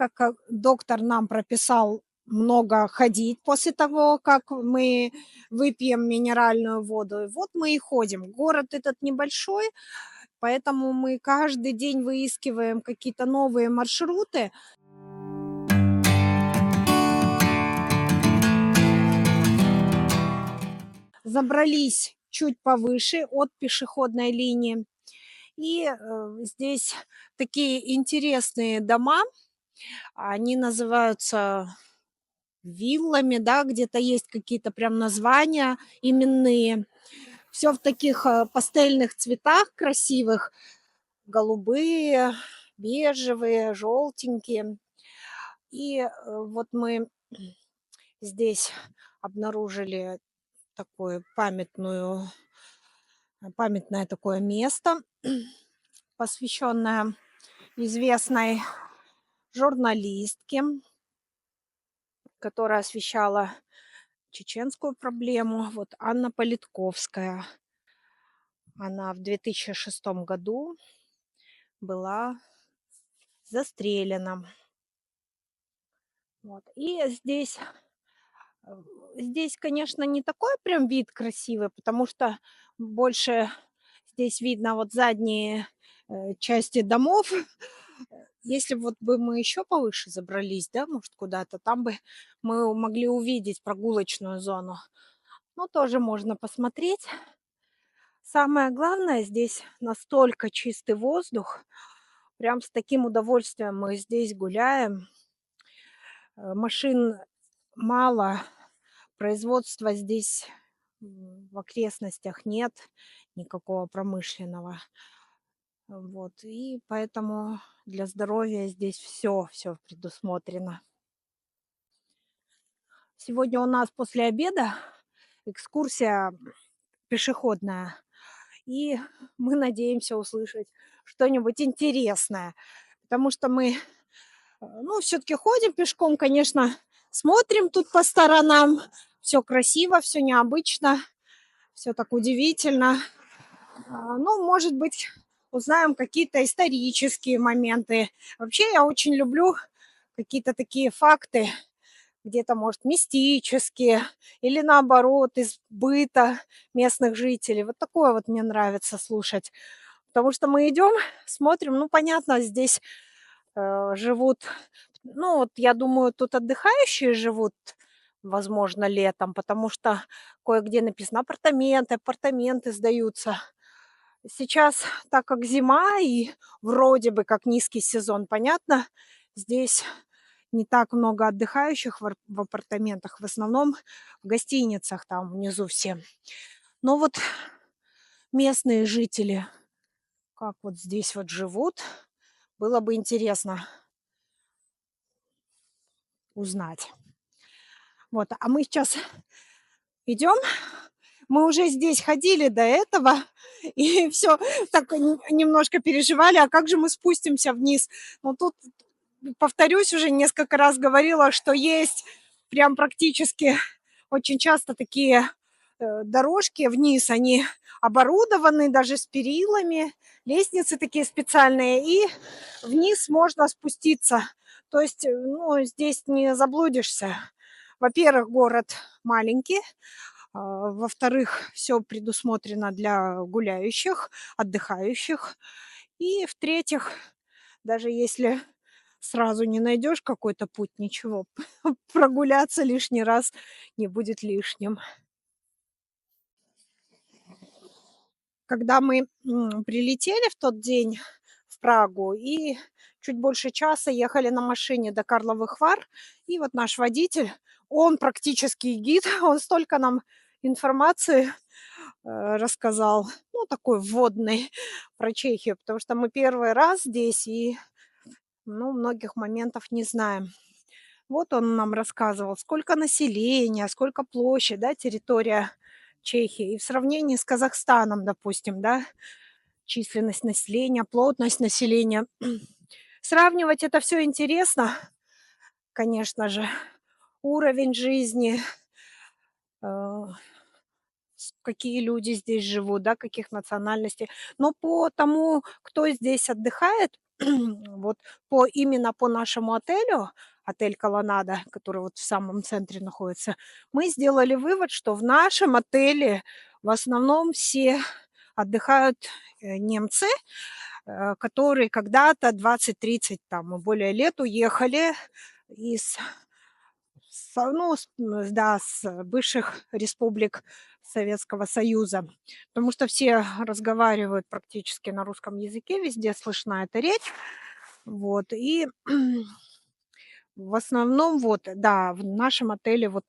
как доктор нам прописал много ходить после того, как мы выпьем минеральную воду. И вот мы и ходим. Город этот небольшой, поэтому мы каждый день выискиваем какие-то новые маршруты. Забрались чуть повыше от пешеходной линии. И здесь такие интересные дома. Они называются виллами, да, где-то есть какие-то прям названия именные. Все в таких пастельных цветах красивых: голубые, бежевые, желтенькие. И вот мы здесь обнаружили такое памятное такое место, посвященное известной журналистке, которая освещала чеченскую проблему. Вот Анна Политковская. Она в 2006 году была застрелена. Вот. И э, здесь, конечно, не такой прям вид красивый, потому что больше здесь видно вот задние части домов. Если вот бы мы еще повыше забрались, да, может, куда-то, там бы мы могли увидеть прогулочную зону. Ну, тоже можно посмотреть. Самое главное, здесь настолько чистый воздух. Прям с таким удовольствием мы здесь гуляем. Машин мало, производства здесь в окрестностях нет никакого промышленного. Вот, и поэтому для здоровья здесь все предусмотрено. Сегодня у нас после обеда экскурсия пешеходная, и мы надеемся услышать что-нибудь интересное, потому что мы, ну, все-таки ходим пешком, конечно, смотрим тут по сторонам, все красиво, все необычно, все так удивительно. Ну, может быть, узнаем какие-то исторические моменты. Вообще я очень люблю какие-то такие факты, где-то, может, мистические или наоборот из быта местных жителей. Вот такое вот мне нравится слушать. Потому что мы идем, смотрим, ну, понятно, здесь живут, ну, вот я думаю, тут отдыхающие живут, возможно, летом, потому что кое-где написано апартаменты, апартаменты сдаются. Сейчас, так как зима и вроде бы как низкий сезон, понятно, здесь не так много отдыхающих в апартаментах, в основном в гостиницах там внизу все. Но вот местные жители, как вот здесь вот живут, было бы интересно узнать. Вот, а мы сейчас идем. Мы уже здесь ходили до этого, и все так немножко переживали, а как же мы спустимся вниз? Но тут, повторюсь, уже несколько раз говорила, что есть прям практически очень часто такие дорожки вниз, они оборудованы даже с перилами, лестницы такие специальные, и вниз можно спуститься. То есть, ну, здесь не заблудишься. Во-первых, город маленький, во-вторых, все предусмотрено для гуляющих, отдыхающих. И в-третьих, даже если сразу не найдешь какой-то путь, ничего, прогуляться лишний раз не будет лишним. Когда мы прилетели в тот день в Прагу и чуть больше часа ехали на машине до Карловых Вар, и вот наш водитель, он практически гид, он столько нам информации рассказал, ну, такой вводный про Чехию, потому что мы первый раз здесь и, ну, многих моментов не знаем. Вот он нам рассказывал, сколько населения, сколько площадь, да, территория Чехии. И в сравнении с Казахстаном, допустим, да, численность населения, плотность населения. Сравнивать это все интересно, конечно же. Уровень жизни, э, какие люди здесь живут, да, каких национальностей. Но по тому, кто здесь отдыхает, вот именно по нашему отелю, отель «Колоннада», который вот в самом центре находится, мы сделали вывод, что в нашем отеле в основном все отдыхают, немцы, которые когда-то 20-30 там и более лет уехали из да, с бывших республик Советского Союза. Потому что все разговаривают практически на русском языке, везде слышна эта речь. Вот, и в основном вот, да, в нашем отеле вот,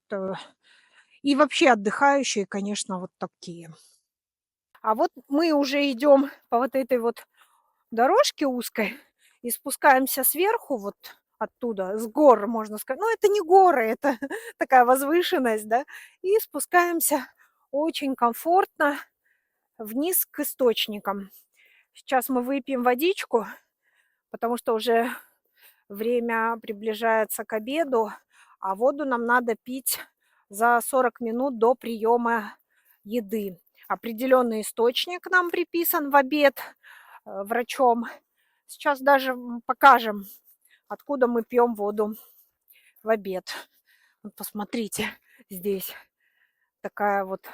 и вообще отдыхающие, конечно, вот такие. А вот мы уже идем по вот этой вот дорожке узкой и спускаемся сверху, вот оттуда, с гор, можно сказать. Ну, это не горы, это такая возвышенность, да. И спускаемся очень комфортно вниз к источникам. Сейчас мы выпьем водичку, потому что уже время приближается к обеду, а воду нам надо пить за 40 минут до приема еды. Определенный источник нам приписан в обед врачом. Сейчас даже покажем, откуда мы пьем воду в обед. Вот посмотрите, здесь такая вот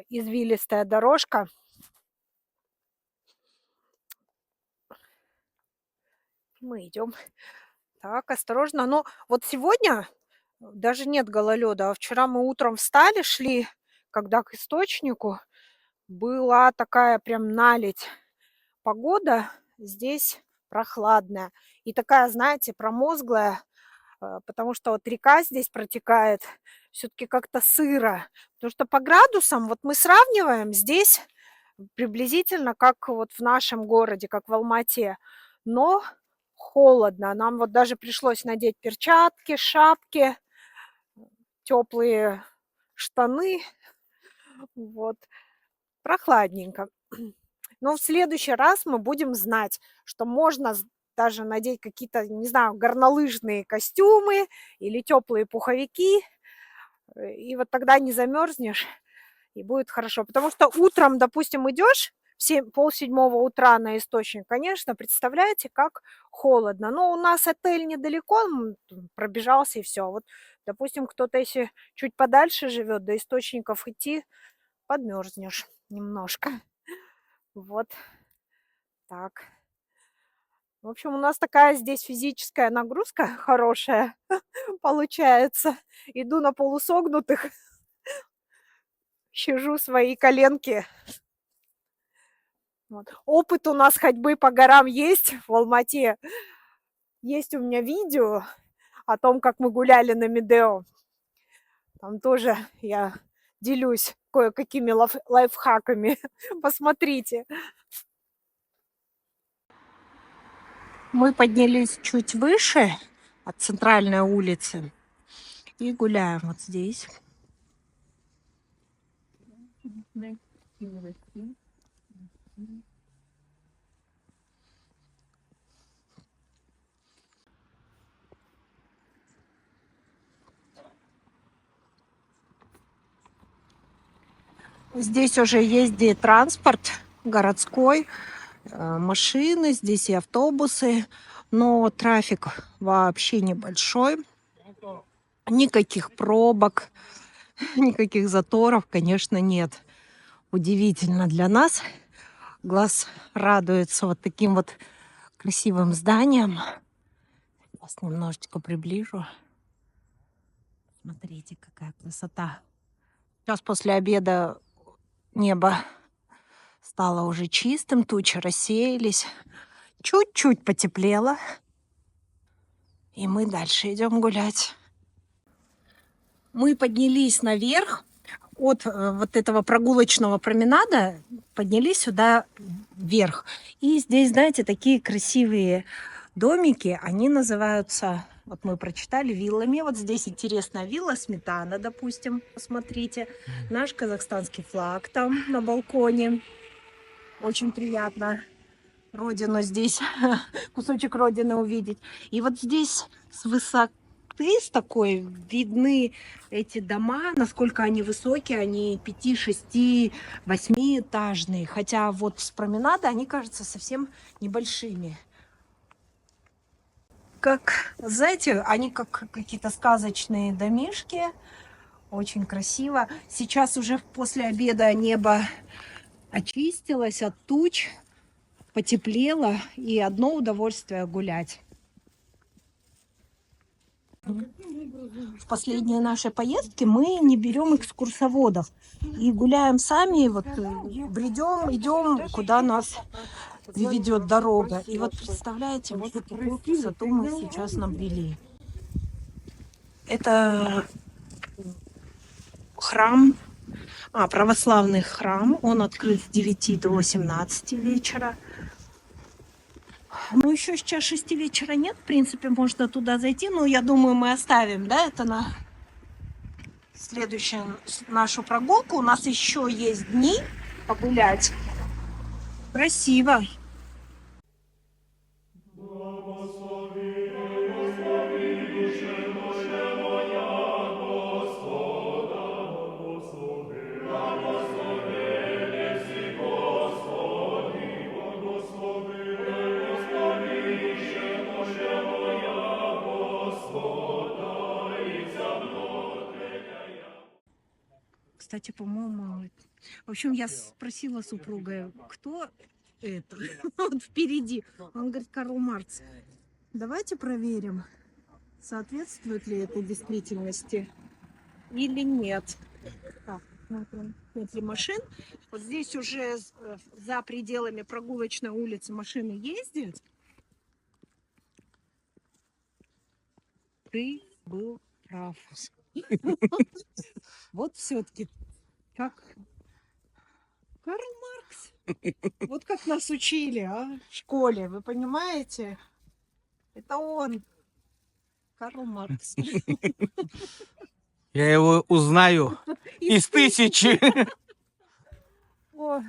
извилистая дорожка. Мы идем. Так, осторожно. Но вот сегодня даже нет гололеда, а вчера мы утром встали, шли, когда к источнику, была такая прям наледь. Погода здесь прохладная и такая, знаете, промозглая, потому что вот река здесь протекает, все-таки как-то сыро. Потому что по градусам, вот мы сравниваем здесь приблизительно как вот в нашем городе, как в Алмате, но холодно. Нам вот даже пришлось надеть перчатки, шапки, теплые штаны, вот, прохладненько. Но в следующий раз мы будем знать, что можно даже надеть какие-то, не знаю, горнолыжные костюмы или теплые пуховики, и вот тогда не замерзнешь, и будет хорошо. Потому что утром, допустим, идешь в полседьмого утра на источник, конечно, представляете, как холодно. Но у нас отель недалеко, пробежался и все. Вот, допустим, кто-то, если чуть подальше живет, до источников идти, подмерзнешь немножко. Вот так. В общем, у нас такая здесь физическая нагрузка хорошая получается. Иду на полусогнутых, щажу свои коленки. Вот. Опыт у нас ходьбы по горам есть в Алмате. Есть у меня видео о том, как мы гуляли на Медео. Там тоже я делюсь кое-какими лайфхаками. Посмотрите. Мы поднялись чуть выше от центральной улицы и гуляем вот здесь. Здесь уже ездит транспорт городской, машины, здесь и автобусы, но трафик вообще небольшой. Никаких пробок, никаких заторов, конечно, нет. Удивительно для нас. Глаз радуется вот таким вот красивым зданием. Сейчас немножечко приближу. Смотрите, какая красота. Сейчас после обеда небо стало уже чистым, тучи рассеялись. Чуть-чуть потеплело. И мы дальше идем гулять. Мы поднялись наверх от вот этого прогулочного променада, поднялись сюда вверх. И здесь, знаете, такие красивые домики, они называются, вот мы прочитали, виллами. Вот здесь интересная вилла Сметана, допустим, посмотрите. Наш казахстанский флаг там на балконе. Очень приятно родину здесь, кусочек родины увидеть. И вот здесь с высоты, с такой, видны эти дома, насколько они высокие, они 5, 6, 8-этажные. Хотя вот с променада они кажутся совсем небольшими. как, знаете, они как какие-то сказочные домишки. Очень красиво. Сейчас уже после обеда небо очистилось от туч, потеплело, и одно удовольствие гулять. В последние наши поездки мы не берем экскурсоводов и гуляем сами, вот бредем, идем, куда нас приведет дорога. И вот представляете, вот какую красоту мы сейчас набрели. Это храм, православный храм. Он открыт с 9 до 18 вечера. Ну, еще сейчас 6 вечера нет, в принципе, можно туда зайти. Но я думаю, мы оставим, да, это на следующую нашу прогулку. У нас еще есть дни погулять. Красиво. Кстати, по-моему, в общем, я спросила супруга, кто это вот впереди. Он говорит, Карл Маркс. Давайте проверим, соответствует ли это действительности или нет. Так, смотрим. Смотри, машин. Вот здесь уже за пределами прогулочной улицы машины ездят. Ты был прав. Вот все-таки как Карл Маркс. Вот как нас учили, в школе, вы понимаете? Это он, Карл Маркс. Я его узнаю из тысячи. О.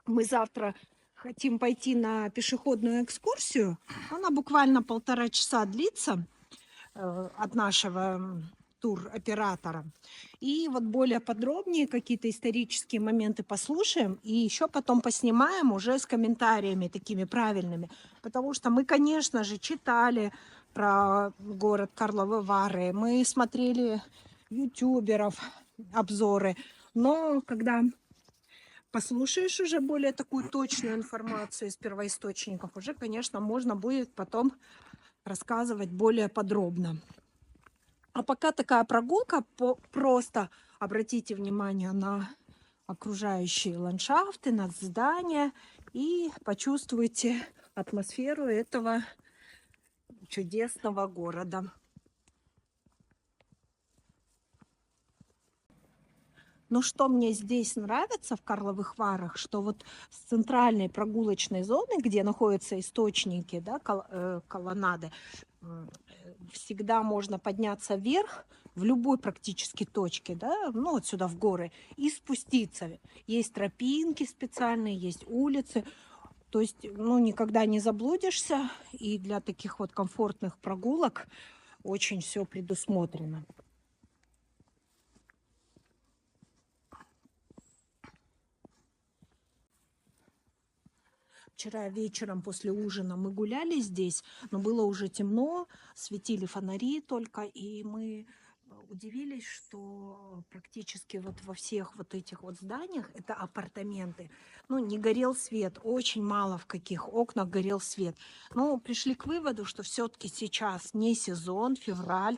Мы завтра хотим пойти на пешеходную экскурсию. Она буквально 1,5 часа длится от нашего туроператора. И вот более подробнее какие-то исторические моменты послушаем. И еще потом поснимаем уже с комментариями такими правильными. Потому что мы, конечно же, читали про город Карловы Вары. Мы смотрели ютуберов обзоры. Но когда послушаешь уже более такую точную информацию из первоисточников, уже, конечно, можно будет потом рассказывать более подробно. А пока такая прогулка, просто обратите внимание на окружающие ландшафты, на здания и почувствуйте атмосферу этого чудесного города. Но что мне здесь нравится в Карловых Варах, что вот с центральной прогулочной зоны, где находятся источники, да, колоннады, всегда можно подняться вверх в любой практически точке, да, ну вот сюда в горы, и спуститься. Есть тропинки специальные, есть улицы. То есть, ну, никогда не заблудишься, и для таких вот комфортных прогулок очень все предусмотрено. Вчера вечером после ужина мы гуляли здесь, но было уже темно, светили фонари только, и мы удивились, что практически вот во всех вот этих вот зданиях это апартаменты. Ну, не горел свет, очень мало в каких окнах горел свет. Но пришли к выводу, что все-таки сейчас не сезон, февраль.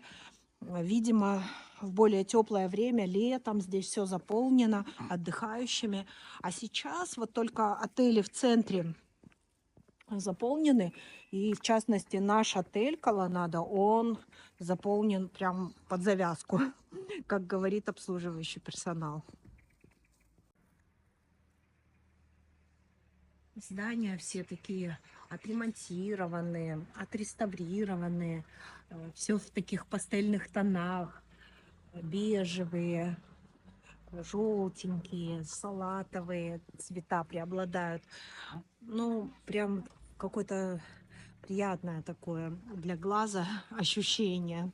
Видимо, в более теплое время, летом, здесь все заполнено отдыхающими. А сейчас вот только отели в центре заполнены. И в частности наш отель Колоннада, он заполнен прям под завязку, как говорит обслуживающий персонал. Здания все такие отремонтированные, отреставрированные, все в таких пастельных тонах, бежевые, желтенькие, салатовые цвета преобладают. Ну, прям какое-то приятное такое для глаза ощущение.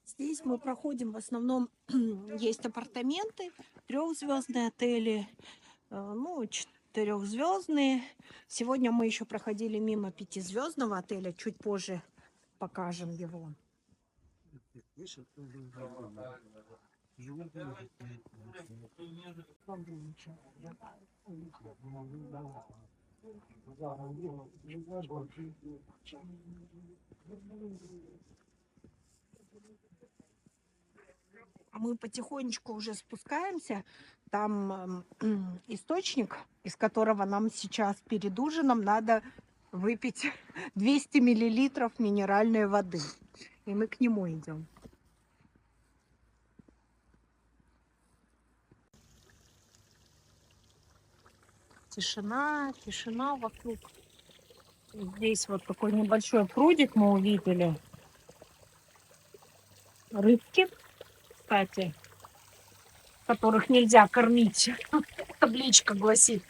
Здесь мы проходим в основном, есть апартаменты, трехзвездные отели, ну, четырехзвездные. Сегодня мы еще проходили мимо пятизвездного отеля, чуть позже покажем его. Мы потихонечку уже спускаемся. Там источник, из которого нам сейчас перед ужином надо выпить 200 миллилитров минеральной воды. И мы к нему идем. Тишина, тишина вокруг. Здесь вот такой небольшой прудик мы увидели. Рыбки, кстати, которых нельзя кормить. Табличка гласит,